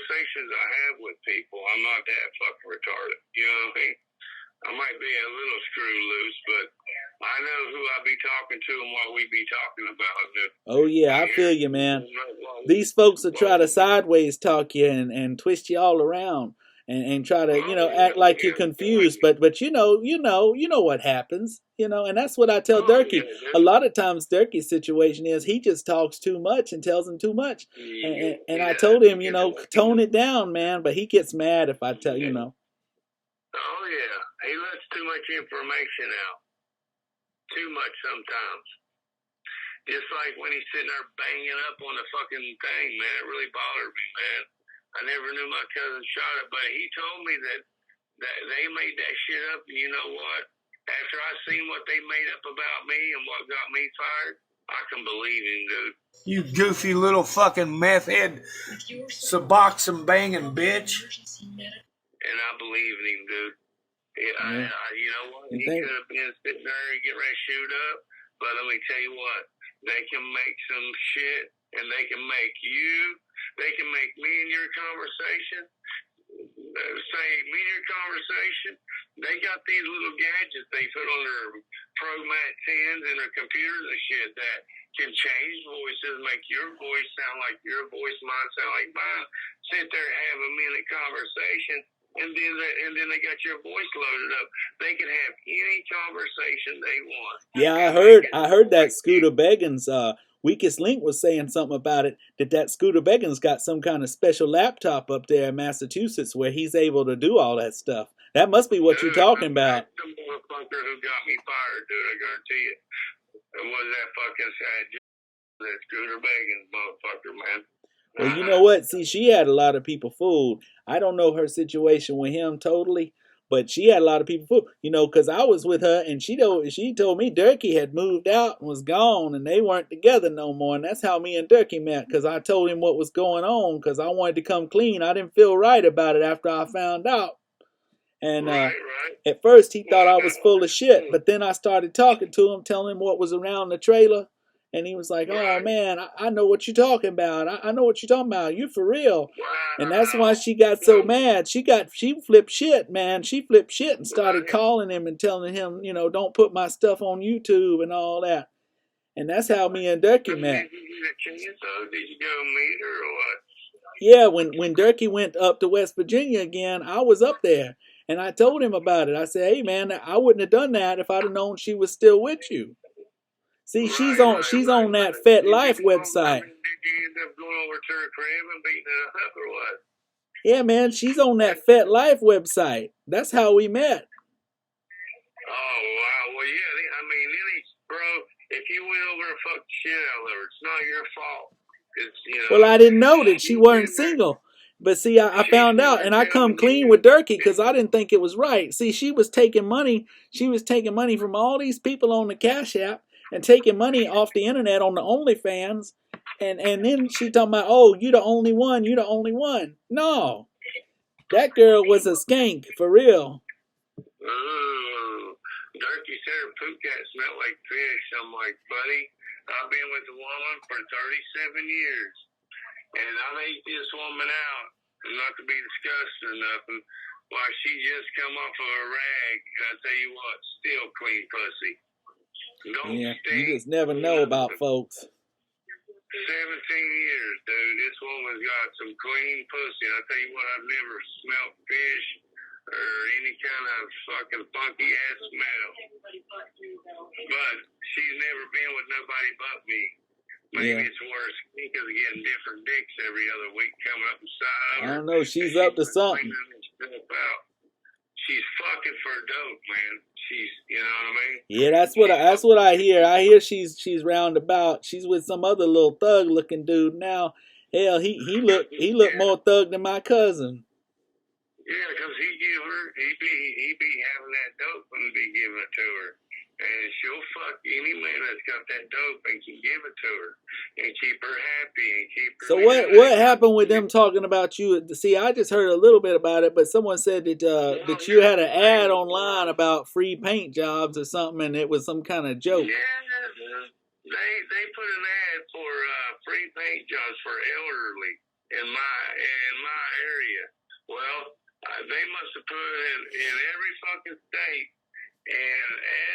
conversations I have with people, I'm not that fucking retarded. You know what I mean? I might be a little screw loose, but I know who I be talking to and what we be talking about. Oh yeah, I feel you, man. These folks will try to sideways talk you and twist you all around and try to, act like you're confused. But you know what happens, and that's what I tell Derkie. A lot of times Derkie's situation is he just talks too much and tells him too much. And I told him, tone it down, man, but he gets mad if I tell, Oh yeah, he lets too much information out. Too much sometimes. Just like when he's sitting there banging up on the fucking thing, man, it really bothered me, man. I never knew my cousin shot it, but he told me that they made that shit up, and you know what? After I seen what they made up about me and what got me fired, I can believe him, dude. You goofy little fucking meth head, suboxone banging bitch. And I believe in him, dude. Yeah. You know what? He could have been sitting there and get ready to shoot up, but let me tell you what. They can make some shit, and they can make me in your conversation, say me in your conversation. They got these little gadgets they put on their Pro-Mat 10s and their computers and shit that can change voices, make your voice sound like your voice, mine sound like mine. Sit there and have a minute conversation, and then they got your voice loaded up. They can have any conversation they want. Yeah, I heard that Scooter Beggins, Weakest Link was saying something about it, that Scooter Beggins got some kind of special laptop up there in Massachusetts where he's able to do all that stuff. That must be what you're talking about. The motherfucker who got me fired, dude, I guarantee you. It was that fucking that Scooter Beggins motherfucker, man. Well, you know what? See, she had a lot of people fooled. I don't know her situation with him totally, but she had a lot of people fooled. Because I was with her, and she told me Derkie had moved out and was gone, and they weren't together no more. And that's how me and Derkie met, because I told him what was going on, because I wanted to come clean. I didn't feel right about it after I found out. And at first he thought I was full of shit, but then I started talking to him, telling him what was around the trailer. And he was like, oh, man, I know what you're talking about. I know what you're talking about. You for real. And that's why she got so mad. She flipped shit, man. She flipped shit and started calling him and telling him, don't put my stuff on YouTube and all that. And that's how me and Derkie met. Did you go meet her or what? Yeah, when Derkie went up to West Virginia again, I was up there. And I told him about it. I said, hey, man, I wouldn't have done that if I'd have known she was still with you. See, she's on that Fet Life website. Did you end up going over to her crib and beating it up or what? Yeah, man, she's on that Fet Life website. That's how we met. Oh, wow. Well, yeah, I mean, bro, if you went over and fucked the shit out of her, it's not your fault. Well, I didn't know that she wasn't single. But see, I found out, and I come clean with Derkie because I didn't think it was right. See, she was taking money. She was taking money from all these people on the Cash App and taking money off the internet on the OnlyFans. And then she talking about, oh, you the only one. You the only one. No. That girl was a skank, for real. Ooh. Derkie said her poop cat smelled like fish. I'm like, buddy, I've been with a woman for 37 years. And I ate this woman out, not to be disgusted or nothing, while she just come off of a rag. And I tell you what, still clean pussy. You just never know about folks. 17 years, dude. This woman's got some clean pussy. And I tell you what, I've never smelled fish or any kind of fucking funky ass smell. But she's never been with nobody but me. Maybe it's worse because of getting different dicks every other week coming up inside of her. I don't know. She's up to something. She's fucking for dope, man. She's, you know what I mean? Yeah, that's what I hear. I hear she's roundabout. She's with some other little thug looking dude now. Hell, he looked more thug than my cousin. Yeah, because he be having that dope and be giving it to her. And she'll fuck any man that's got that dope and can give it to her and keep her happy and keep her. So what happened with them talking about you? See, I just heard a little bit about it, but someone said that you had an ad online about free paint jobs or something, and it was some kind of joke. Yeah, they put an ad for free paint jobs for elderly in my put in every fucking state, in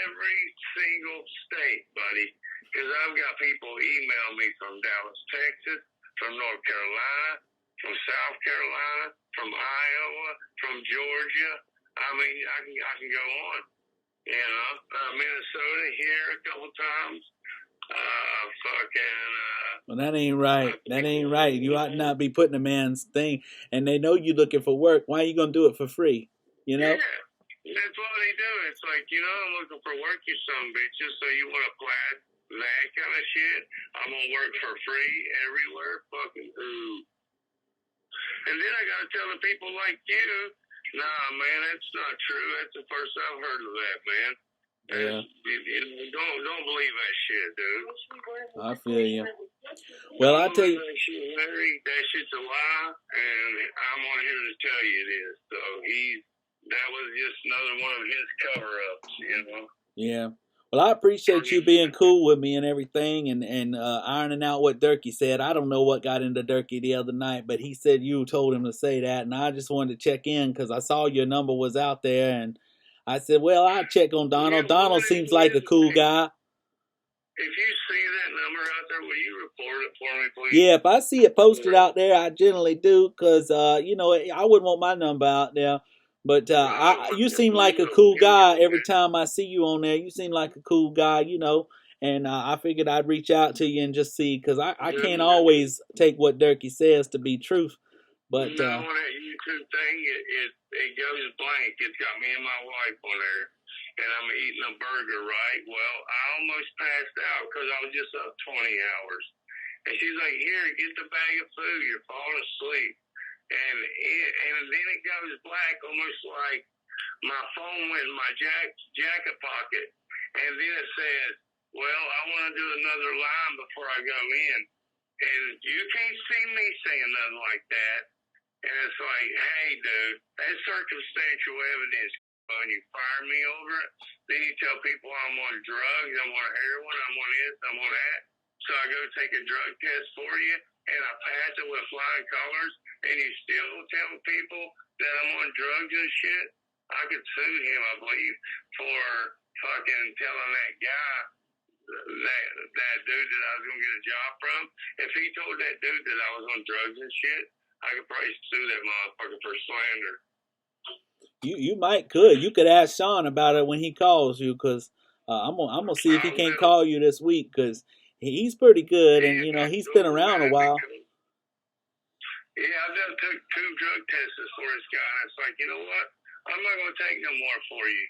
every single state, buddy. Because I've got people email me from Dallas, Texas, from North Carolina, from South Carolina, from Iowa, from Georgia. I mean, I can go on. You know, Minnesota here a couple times. Well, that ain't right. That ain't right. You ought not be putting a man's thing, and they know you looking for work. Why are you gonna do it for free? You know? Yeah, that's what they do. It's like, you know, I'm looking for work, you some bitches. So you want to plaid that kind of shit? I'm gonna work for free everywhere. Fucking ooh. And then I gotta tell the people like you, nah, man, that's not true. That's the first I've heard of that, man. Yeah. Don't believe that shit, dude. I feel you. Well, I tell you, that shit's a lie, and I'm on here to tell you it is. So that was just another one of his cover-ups, you know. Yeah. Well, I appreciate you being cool with me and everything, and ironing out what Derkie said. I don't know what got into Derkie the other night, but he said you told him to say that, and I just wanted to check in because I saw your number was out there, and I said, well, I'll check on Donald. Donald seems like a cool guy. If you see that number out there, will you report it for me, please? Yeah, if I see it posted out there, I generally do, because, you know, I wouldn't want my number out there. But you seem like a cool guy every time I see you on there. You seem like a cool guy, you know, and I figured I'd reach out to you and just see, because I can't always take what Derkie says to be truth. But no, on that YouTube thing, it goes blank. It's got me and my wife on there, and I'm eating a burger, right? Well, I almost passed out because I was just up 20 hours. And she's like, here, get the bag of food. You're falling asleep. And then it goes black, almost like my phone went in my jacket pocket. And then it says, well, I want to do another line before I go in. And you can't see me saying nothing like that. And it's like, hey, dude, that's circumstantial evidence. And you fire me over it. Then you tell people I'm on drugs, I'm on heroin, I'm on this, I'm on that. So I go take a drug test for you, and I pass it with flying colors, and you still tell people that I'm on drugs and shit. I could sue him, I believe, for fucking telling that guy, that dude that I was going to get a job from. If he told that dude that I was on drugs and shit, I could probably sue that motherfucker for slander. You could ask Sean about it when he calls you, because I'm gonna see if he can't call you this week, because he's pretty good, and you know he's been around a while. Yeah, I've done took 2 drug tests for this guy, and it's like, you know what? I'm not gonna take no more for you.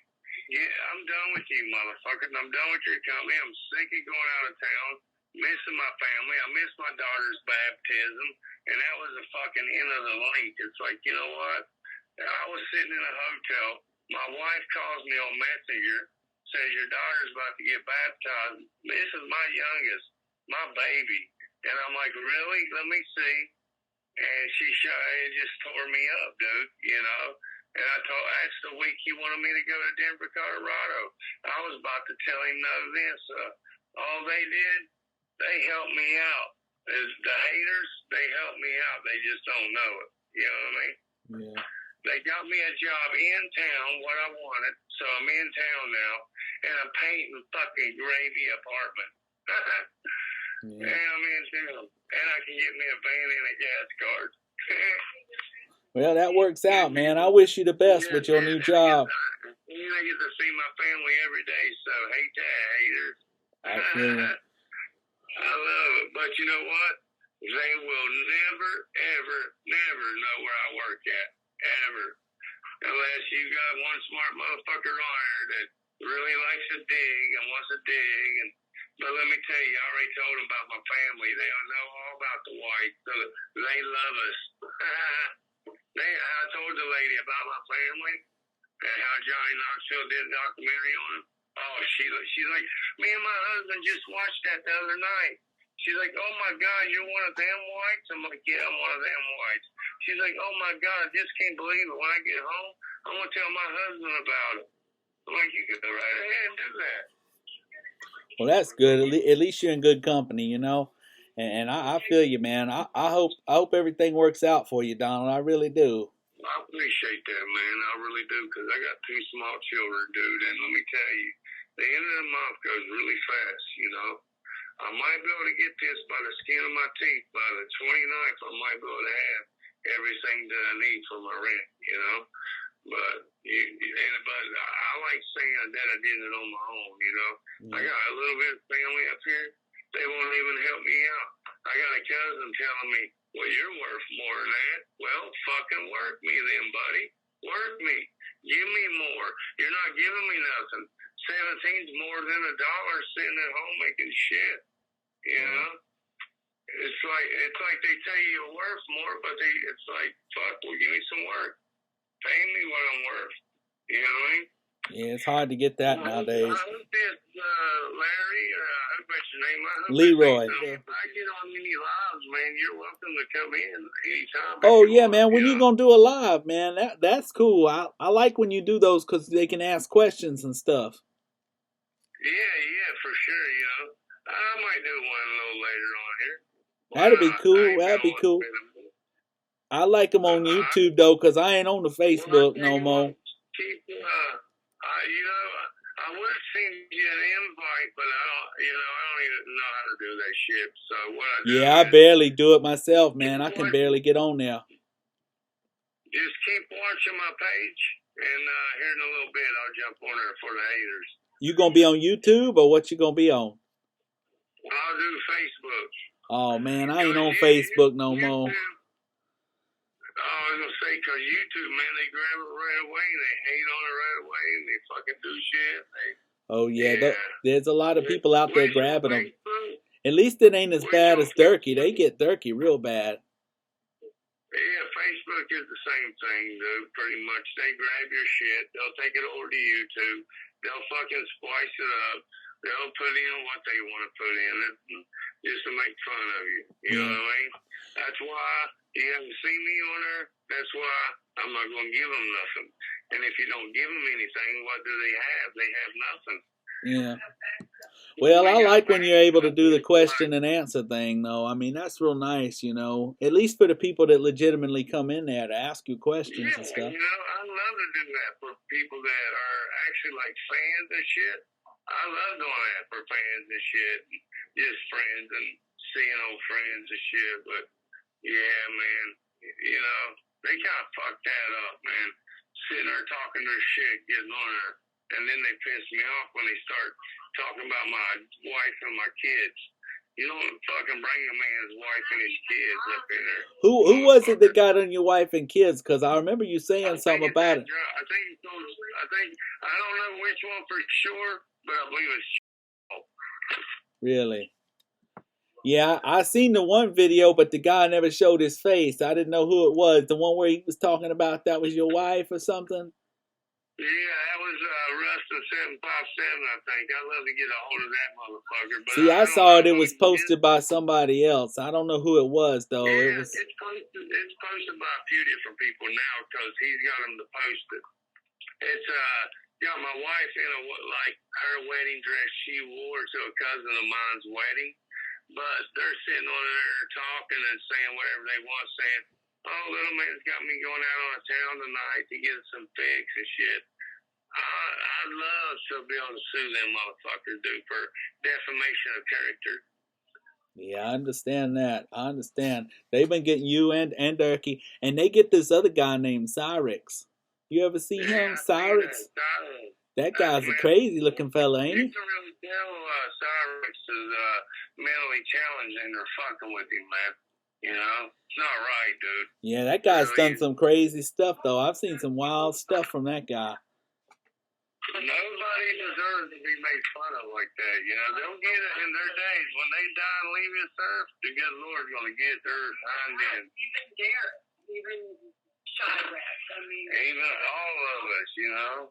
Yeah, I'm done with you, motherfuckers. I'm done with your company. I'm sick of going out of town, missing my family. I missed my daughter's baptism, and that was the fucking end of the link. It's like, you know what? I was sitting in a hotel. My wife calls me on Messenger, says your daughter's about to get baptized. This is my youngest, my baby. And I'm like, really? Let me see. And it just tore me up, dude, you know. And that's the week he wanted me to go to Denver, Colorado. I was about to tell him no to this. All they did, they helped me out. The haters, they helped me out. They just don't know it. You know what I mean? Yeah. They got me a job in town, what I wanted, so I'm in town now, and I'm painting fucking gravy apartment. Yeah. And I'm in town, and I can get me a van and a gas card. Well, that works out, man. I wish you the best with your new job. I get to see my family every day, so hate that, haters. I feel you. I love it, but you know what? They will never, ever, never know where I work at. Ever. Unless you got one smart motherfucker on here that really likes to dig and wants to dig. But let me tell you, I already told them about my family. They don't know all about the whites, so they love us. I told the lady about my family and how Johnny Knoxville did a documentary on him. Oh, she's like, me and my husband just watched that the other night. She's like, oh my God, you're one of them whites? I'm like, yeah, I'm one of them whites. She's like, oh my God, I just can't believe it. When I get home, I'm going to tell my husband about it. I'm like, you go right ahead and do that. Well, that's good. At least you're in good company, you know. And I feel you, man. I hope everything works out for you, Donald. I really do. I appreciate that, man. I really do, because I got 2 small children, dude, and let me tell you, the end of the month goes really fast, you know. I might be able to get this by the skin of my teeth. By the 29th, I might be able to have everything that I need for my rent, you know. But I like saying that I did it on my own, you know. I got a little bit of family up here. They won't even help me out. I got a cousin telling me, well, you're worth more than that. Well, fucking work me then, buddy. Work me. Give me more. You're not giving me nothing. 17's more than $1 sitting at home making shit. You know? It's like they tell you you're worth more, but it's like, fuck, well, give me some work. Pay me what I'm worth. You know what I mean? Yeah, it's hard to get that nowadays. I hope this, Larry, I hope that's your name. I hope Leroy. If I get on any lives, man, you're welcome to come in anytime. Oh yeah, man. When you gonna do a live, man? That's cool. I like when you do those because they can ask questions and stuff. Yeah, for sure. You know, I might do one a little later on here. That'd be cool. That'd be cool. I like them on YouTube though, cause I ain't on the Facebook no more. Keep, you know, I would send you an invite, but I don't even know how to do that shit. So what I do? Yeah, I barely do it myself, man. I can barely get on there. Just keep watching my page, and here in a little bit, I'll jump on there for the haters. You gonna be on YouTube, or what you gonna be on? I'll do Facebook. Oh man, I ain't on Facebook no more. I was gonna say, cause YouTube, man, they grab it right away, and they hate on it right away, and they fucking do shit. Oh yeah, there's a lot of people out there grabbing them. At least it ain't as bad as Derkie. They get Derkie real bad. Yeah, Facebook is the same thing, dude. Pretty much, they grab your shit, they'll take it over to YouTube, they'll fucking splice it up, they'll put in what they want to put in it, just to make fun of you. You know what I mean? That's why you haven't seen me on there. That's why I'm not going to give them nothing. And if you don't give them anything, what do they have? They have nothing. Yeah. Well, I like when you're able to do the question and answer thing, though. I mean, that's real nice, you know. At least for the people that legitimately come in there to ask you questions and stuff. You know, I love to do that for people that are actually like fans and shit. I love doing that for fans and shit. Just friends and seeing old friends and shit. But yeah, man, you know, they kind of fucked that up, man. Sitting there talking their shit, getting on there. And then they piss me off when they start talking about my wife and my kids. You don't fucking bring a man's wife and his kids up in there. Who was it that got on your wife and kids? Because I remember you saying something about it. I don't know which one for sure, but I believe it's Really? Yeah, I seen the one video, but the guy never showed his face. I didn't know who it was. The one where he was talking about that was your wife or something? Yeah, that was Rustin 757, I think. I'd love to get a hold of that motherfucker. But see, I saw it was posted by somebody else. I don't know who it was, though. Yeah, it's posted by a few different people now because he's got them to post it. It's got my wife in like her wedding dress she wore to a cousin of mine's wedding. But they're sitting on there talking and saying whatever they want, saying, oh, little man's got me going out on a town tonight to get some fix and shit. I'd love to be able to sue them motherfuckers, dude, for defamation of character. Yeah, I understand that. I understand. They've been getting you and Derkie, and they get this other guy named Cyrix. You ever see him, Cyrix? That guy's a crazy looking fella, ain't he? You can really tell Cyrix is mentally challenged and they're fucking with him, man. You know? It's not right, dude. Yeah, that guy's done some crazy stuff, though. I've seen some wild stuff from that guy. Nobody deserves to be made fun of like that. You know, they'll get it in their days. When they die and leave this earth, the good Lord's going to get theirs behind them. Even Derek, even Chirac, even all of us, you know.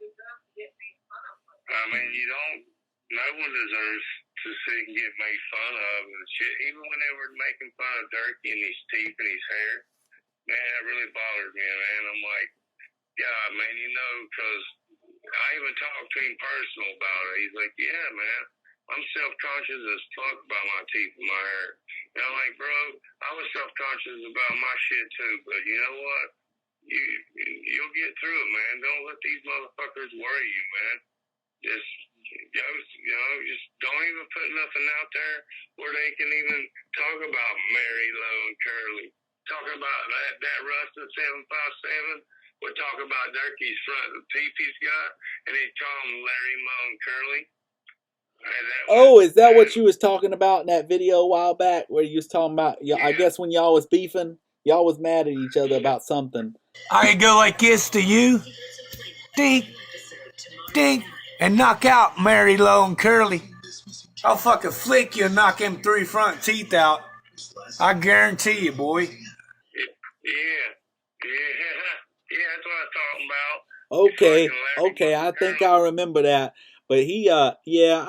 I mean, no one deserves to see and get made fun of and shit. Even when they were making fun of Derkie and his teeth and his hair, man, that really bothered me, man. I'm like, God, man, you know, because I even talked to him personal about it. He's like, yeah, man, I'm self-conscious as fuck about my teeth and my hair. And I'm like, bro, I was self-conscious about my shit too, but you know what? you'll get through it, man. Don't let these motherfuckers worry you, man. Just don't even put nothing out there where they can even talk about Mary Lowe and Curly. Talking about that Rustin 757. We're talking about Derkie's front teeth he's got, and he call him Larry Moe and Curly. Is that what you was talking about in that video a while back, where you was talking about? I guess when y'all was beefing, y'all was mad at each other about something. I can go like this to you, dink, dink, and knock out Mary Lowe and Curly. I'll fucking flick you and knock them 3 front teeth out. I guarantee you, boy. Yeah, that's what I'm talking about. Okay, I think I remember that. But he, I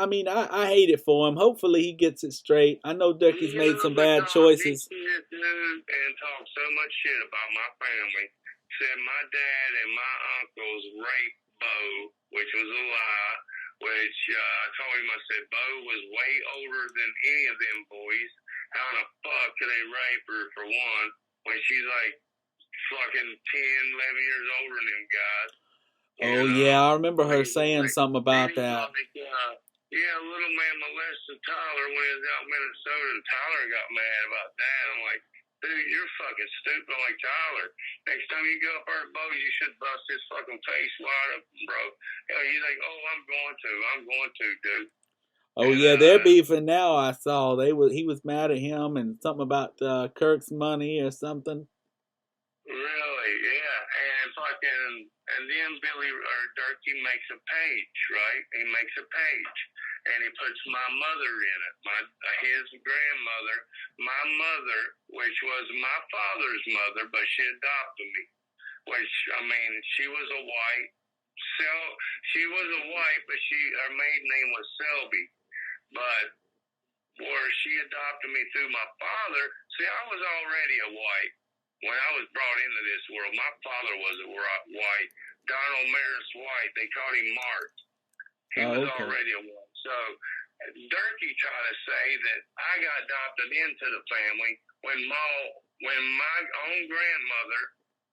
mean, I hate it for him. Hopefully he gets it straight. I know Derkie's made some bad choices. And talk so much shit about my family. Said my dad and my uncles raped Bo, which was a lie. Which I told him, I said, Bo was way older than any of them boys. How in the fuck could they rape her, for one, when she's like fucking 10, 11 years older than them guys? Oh, yeah, I remember her saying something about that. Little man molested Tyler when he was out in Minnesota, and Tyler got mad about that. I'm like, dude, you're fucking stupid like Tyler. Next time you go up there at Bo, you should bust his fucking face wide open, bro. He's like, oh, I'm going to, dude. Oh, yeah, they're beefing now, I saw. He was mad at him and something about Kirk's money or something. Really, yeah. And then Derkie makes a page, right? He makes a page. And he puts my mother in it, his grandmother, my mother, which was my father's mother, but she adopted me. Which, I mean, she was a white, but her maiden name was Selby. But where she adopted me through my father, see, I was already a white. When I was brought into this world, my father was a white. Donald Maris White, they called him Mark. He was already a white. So Derkie tried to say that I got adopted into the family when my own grandmother,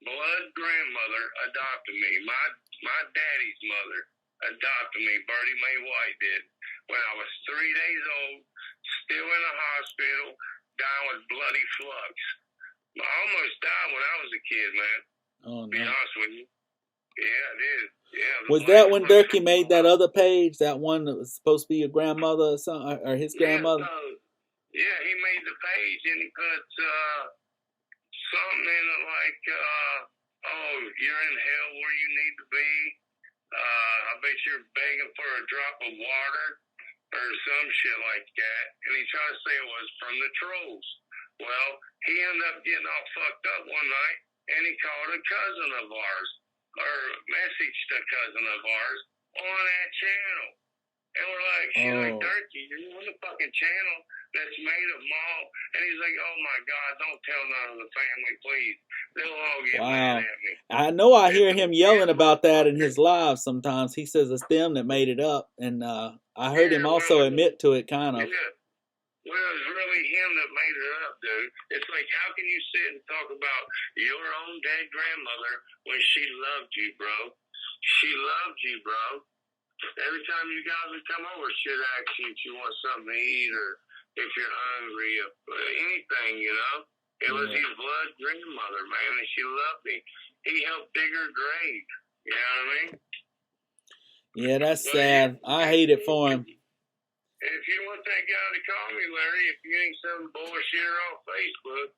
blood grandmother, adopted me. My daddy's mother adopted me. Bertie Mae White did. When I was 3 days old, still in the hospital, dying with bloody flux. I almost died when I was a kid, man. Oh, no. Be honest with you. Yeah, I did. Yeah. Was that when Derkie made that other page? That one that was supposed to be your grandmother or something, or his grandmother? Yeah, he made the page and he put something in it like, you're in hell where you need to be. I bet you're begging for a drop of water or some shit like that. And he tried to say it was from the trolls. Well, he ended up getting all fucked up one night, and he called a cousin of ours, or messaged a cousin of ours on that channel. And we're like, she's like, Derkie, you're on the fucking channel that's made of mall. And he's like, oh my God, don't tell none of the family, please. They'll all get mad at me. I know I hear him yelling about that in his live sometimes. He says it's them that made it up. And I heard him also admit to it, kind of. Yeah. Well, it was really him that made it up, dude. It's like, how can you sit and talk about your own dead grandmother when she loved you, bro? She loved you, bro. Every time you guys would come over, she'd ask you if you want something to eat or if you're hungry or anything, you know? It was his blood grandmother, man, and she loved me. He helped dig her grave. You know what I mean? Yeah, that's sad. I hate it for him. If you want that guy to call me, Larry, if you ain't some bullshitter on Facebook.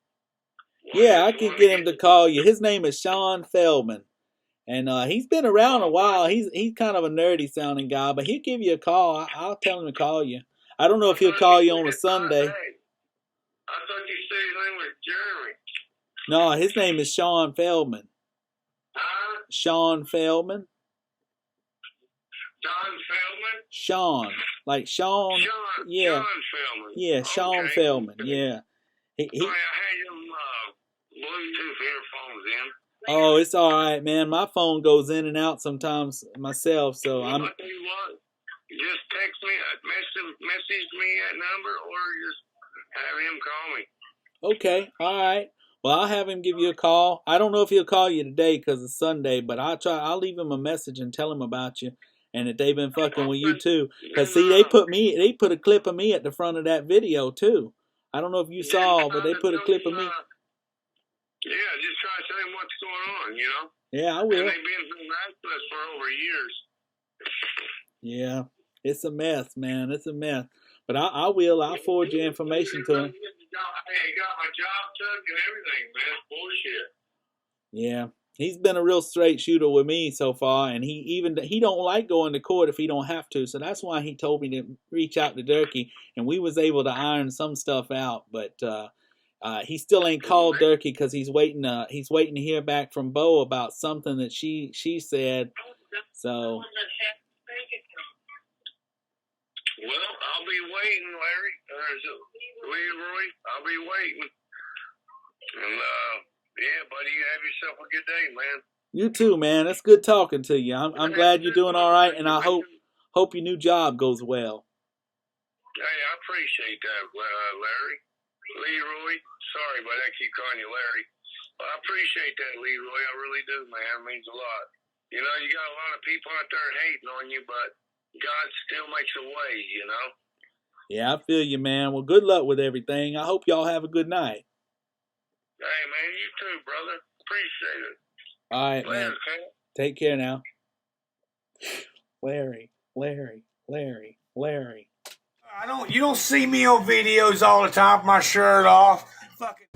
Yeah, I can get him to call you. His name is Sean Feldman. And he's been around a while. He's kind of a nerdy sounding guy, but he'll give you a call. I'll tell him to call you. I don't know if he'll call you on a Sunday. I thought you said his name was Jeremy. No, his name is Sean Feldman. Huh? Sean Feldman. Don Feldman? Sean. Like Sean. Yeah. Sean Feldman. Yeah, Sean Feldman. Yeah. I had him Bluetooth earphones in. Oh, it's all right, man. My phone goes in and out sometimes myself, so I'll tell you what. Just text me, message me that number, or just have him call me. Okay, all right. Well, I'll have him give you a call. I don't know if he'll call you today because it's Sunday, but I'll leave him a message and tell him about you and that they've been fucking with you too. Cause see, they put a clip of me at the front of that video too. I don't know if you saw, but they put a clip of me. Yeah, just try to tell him what's going on, you know. Yeah, I will. And they've been harassing us for over years. Yeah, it's a mess, man. It's a mess. But I will. I'll forward your information to him. Hey, got my job took and everything, man. Bullshit. Yeah, he's been a real straight shooter with me so far, and he don't like going to court if he don't have to. So that's why he told me to reach out to Derkie, and we was able to iron some stuff out. But he still ain't called Derkie because he's waiting to hear back from Bo about something that she said. So. Well, I'll be waiting, Larry. Leroy, I'll be waiting. And, yeah, buddy, you have yourself a good day, man. You too, man. It's good talking to you. I'm glad you're doing all right, and I hope your new job goes well. Hey, I appreciate that, Larry. Leroy, sorry, but I keep calling you Larry. I appreciate that, Leroy. I really do, man. It means a lot. You know, you got a lot of people out there hating on you, but God still makes a way, you know? Yeah, I feel you, man. Well, good luck with everything. I hope y'all have a good night. Hey, man, you too, brother. Appreciate it. All right, man. Okay? Take care now. Larry. You don't see me on videos all the time with my shirt off. Fucking.